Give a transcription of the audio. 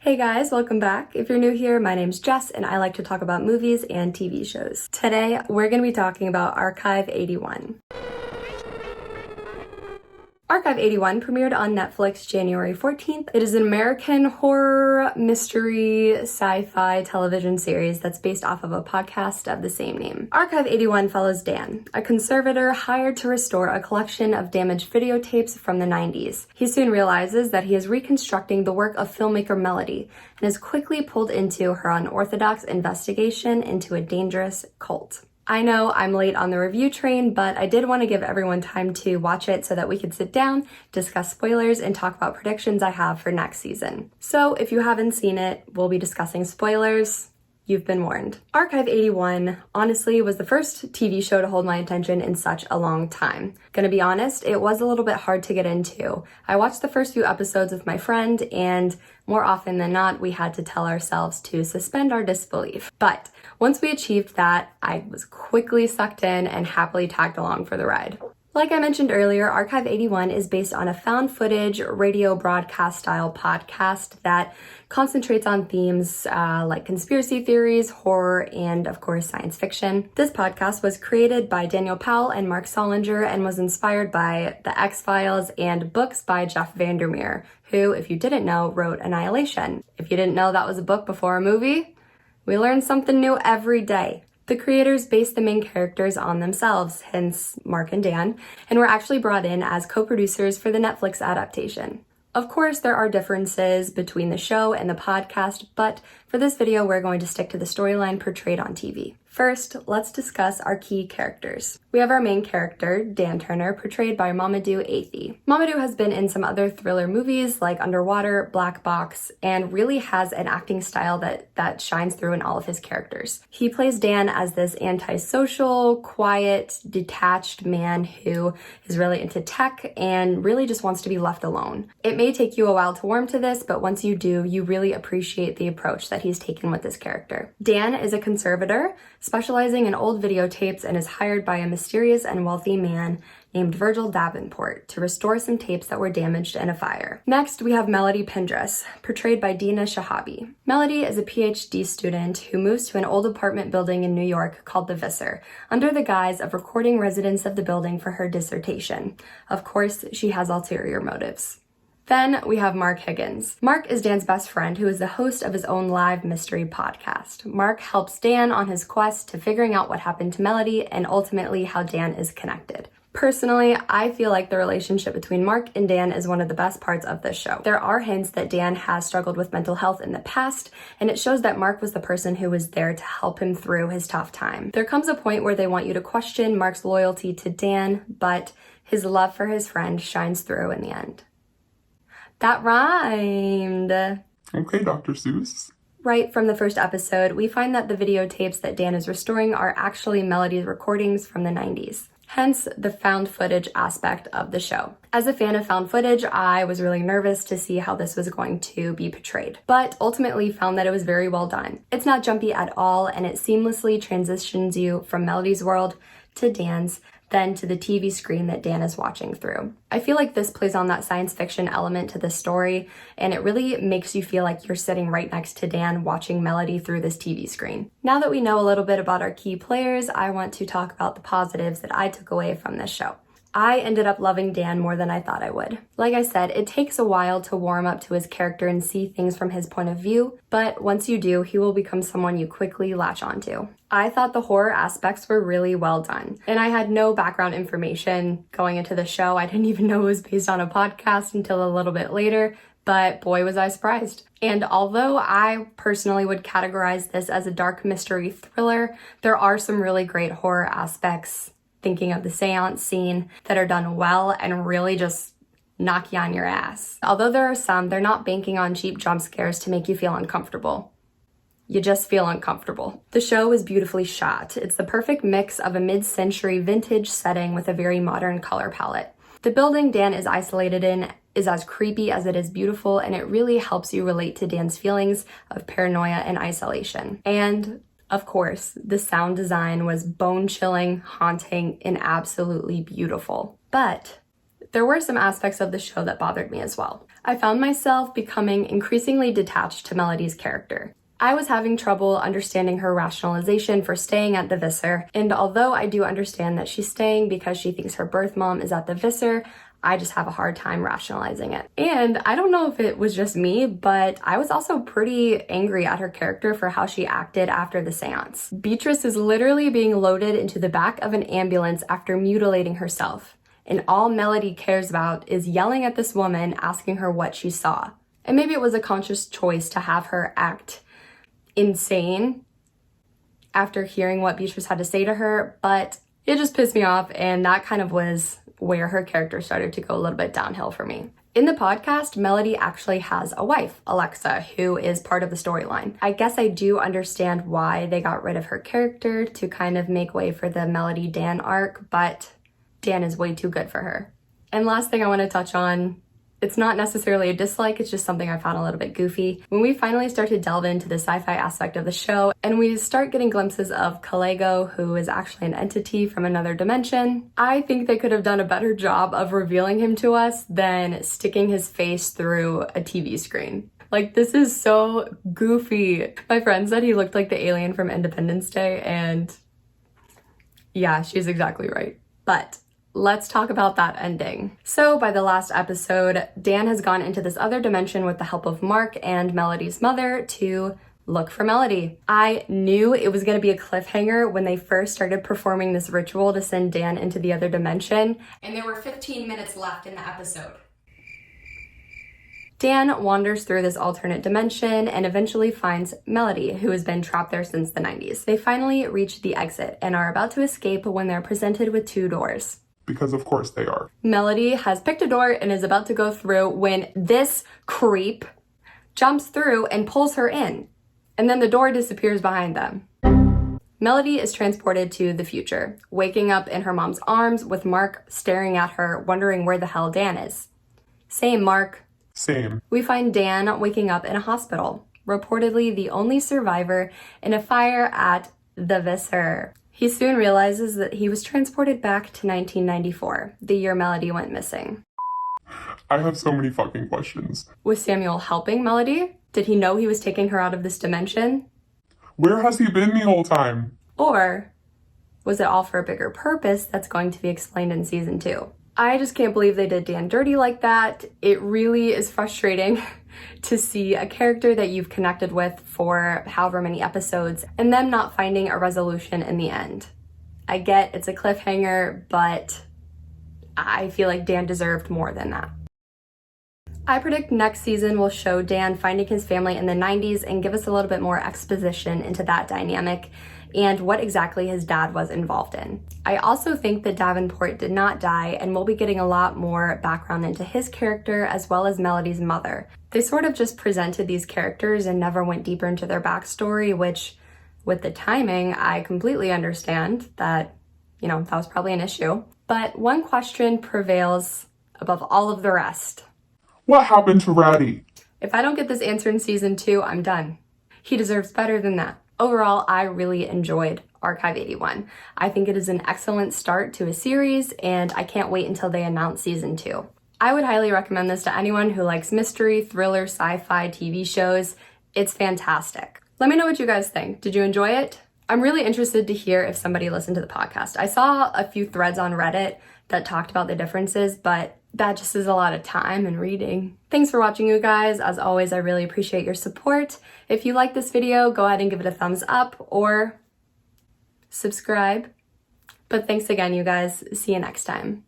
Hey guys, welcome back. If you're new here, my name's Jess and I like to talk about movies and TV shows. Today, we're going to be talking about Archive 81. Archive 81 premiered on Netflix January 14th. It is an American horror, mystery, sci-fi television series that's based off of a podcast of the same name. Archive 81 follows Dan, a conservator hired to restore a collection of damaged videotapes from the 90s. He soon realizes that he is reconstructing the work of filmmaker Melody and is quickly pulled into her unorthodox investigation into a dangerous cult. I know I'm late on the review train, but I did want to give everyone time to watch it so that we could sit down, discuss spoilers, and talk about predictions I have for next season. So if you haven't seen it, we'll be discussing spoilers. You've been warned. Archive 81, honestly, was the first TV show to hold my attention in such a long time. Gonna be honest, it was a little bit hard to get into. I watched the first few episodes with my friend, and more often than not, we had to tell ourselves to suspend our disbelief. But once we achieved that, I was quickly sucked in and happily tagged along for the ride. Like I mentioned earlier, Archive 81 is based on a found footage radio broadcast style podcast that concentrates on themes like conspiracy theories, horror, and of course science fiction. This podcast was created by Daniel Powell and Mark Solinger and was inspired by The X-Files and books by Jeff Vandermeer, who, if you didn't know, wrote Annihilation. If you didn't know that was a book before a movie, we learn something new every day. The creators based the main characters on themselves, hence Mark and Dan, and were actually brought in as co-producers for the Netflix adaptation. Of course, there are differences between the show and the podcast, but for this video, we're going to stick to the storyline portrayed on TV. First, let's discuss our key characters. We have our main character, Dan Turner, portrayed by Mamadou Athey. Mamadou has been in some other thriller movies like Underwater, Black Box, and really has an acting style that shines through in all of his characters. He plays Dan as this antisocial, quiet, detached man who is really into tech and really just wants to be left alone. It may take you a while to warm to this, but once you do, you really appreciate the approach that he's taken with this character. Dan is a conservator, specializing in old videotapes, and is hired by a mysterious and wealthy man named Virgil Davenport to restore some tapes that were damaged in a fire. Next, we have Melody Pindres, portrayed by Dina Shahabi. Melody is a PhD student who moves to an old apartment building in New York called the Visser, under the guise of recording residents of the building for her dissertation. Of course, she has ulterior motives. Then we have Mark Higgins. Mark is Dan's best friend who is the host of his own live mystery podcast. Mark helps Dan on his quest to figuring out what happened to Melody and ultimately how Dan is connected. Personally, I feel like the relationship between Mark and Dan is one of the best parts of this show. There are hints that Dan has struggled with mental health in the past, and it shows that Mark was the person who was there to help him through his tough time. There comes a point where they want you to question Mark's loyalty to Dan, but his love for his friend shines through in the end. That rhymed. Okay, Dr. Seuss. Right from the first episode, we find that the videotapes that Dan is restoring are actually Melody's recordings from the 90s. Hence, the found footage aspect of the show. As a fan of found footage, I was really nervous to see how this was going to be portrayed, but ultimately found that it was very well done. It's not jumpy at all, and it seamlessly transitions you from Melody's world to Dan's, then to the TV screen that Dan is watching through. I feel like this plays on that science fiction element to the story, and it really makes you feel like you're sitting right next to Dan watching Melody through this TV screen. Now that we know a little bit about our key players, I want to talk about the positives that I took away from this show. I ended up loving Dan more than I thought I would. Like I said, it takes a while to warm up to his character and see things from his point of view, but once you do, he will become someone you quickly latch onto. I thought the horror aspects were really well done, and I had no background information going into the show. I didn't even know it was based on a podcast until a little bit later, but boy was I surprised. And although I personally would categorize this as a dark mystery thriller, there are some really great horror aspects, thinking of the seance scene, that are done well and really just knock you on your ass. Although there are some, they're not banking on cheap jump scares to make you feel uncomfortable. You just feel uncomfortable. The show is beautifully shot. It's the perfect mix of a mid-century vintage setting with a very modern color palette. The building Dan is isolated in is as creepy as it is beautiful, and it really helps you relate to Dan's feelings of paranoia and isolation. And of course, the sound design was bone-chilling, haunting, and absolutely beautiful. But there were some aspects of the show that bothered me as well. I found myself becoming increasingly detached to Melody's character. I was having trouble understanding her rationalization for staying at the Visser, and although I do understand that she's staying because she thinks her birth mom is at the Visser, I just have a hard time rationalizing it. And I don't know if it was just me, but I was also pretty angry at her character for how she acted after the seance. Beatrice is literally being loaded into the back of an ambulance after mutilating herself, and all Melody cares about is yelling at this woman, asking her what she saw. And maybe it was a conscious choice to have her act insane after hearing what Beatrice had to say to her, but it just pissed me off, and that kind of was where her character started to go a little bit downhill for me. In the podcast, Melody actually has a wife, Alexa, who is part of the storyline. I guess I do understand why they got rid of her character to kind of make way for the Melody-Dan arc, but Dan is way too good for her. And last thing I want to touch on, it's not necessarily a dislike, it's just something I found a little bit goofy. When we finally start to delve into the sci-fi aspect of the show, and we start getting glimpses of Kalego, who is actually an entity from another dimension, I think they could have done a better job of revealing him to us than sticking his face through a TV screen. Like, this is so goofy. My friend said he looked like the alien from Independence Day, and yeah, she's exactly right. But let's talk about that ending. So by the last episode, Dan has gone into this other dimension with the help of Mark and Melody's mother to look for Melody. I knew it was going to be a cliffhanger when they first started performing this ritual to send Dan into the other dimension, and there were 15 minutes left in the episode. Dan wanders through this alternate dimension and eventually finds Melody, who has been trapped there since the 90s. They finally reach the exit and are about to escape when they're presented with two doors. Because of course they are. Melody has picked a door and is about to go through when this creep jumps through and pulls her in. And then the door disappears behind them. Melody is transported to the future, waking up in her mom's arms with Mark staring at her, wondering where the hell Dan is. Same, Mark. Same. We find Dan waking up in a hospital, reportedly the only survivor in a fire at the Visser. He soon realizes that he was transported back to 1994, the year Melody went missing. I have so many fucking questions. Was Samuel helping Melody? Did he know he was taking her out of this dimension? Where has he been the whole time? Or was it all for a bigger purpose that's going to be explained in season 2? I just can't believe they did Dan dirty like that. It really is frustrating to see a character that you've connected with for however many episodes and them not finding a resolution in the end. I get it's a cliffhanger, but I feel like Dan deserved more than that. I predict next season will show Dan finding his family in the 90s and give us a little bit more exposition into that dynamic and what exactly his dad was involved in. I also think that Davenport did not die, and we'll be getting a lot more background into his character as well as Melody's mother. They sort of just presented these characters and never went deeper into their backstory, which with the timing, I completely understand that, that was probably an issue. But one question prevails above all of the rest. What happened to Ratty? If I don't get this answer in season 2, I'm done. He deserves better than that. Overall, I really enjoyed Archive 81. I think it is an excellent start to a series, and I can't wait until they announce season 2. I would highly recommend this to anyone who likes mystery, thriller, sci-fi TV shows. It's fantastic. Let me know what you guys think. Did you enjoy it? I'm really interested to hear if somebody listened to the podcast. I saw a few threads on Reddit that talked about the differences, but that just is a lot of time and reading. Thanks for watching, you guys. As always, I really appreciate your support. If you like this video, go ahead and give it a thumbs up or subscribe. But thanks again, you guys. See you next time.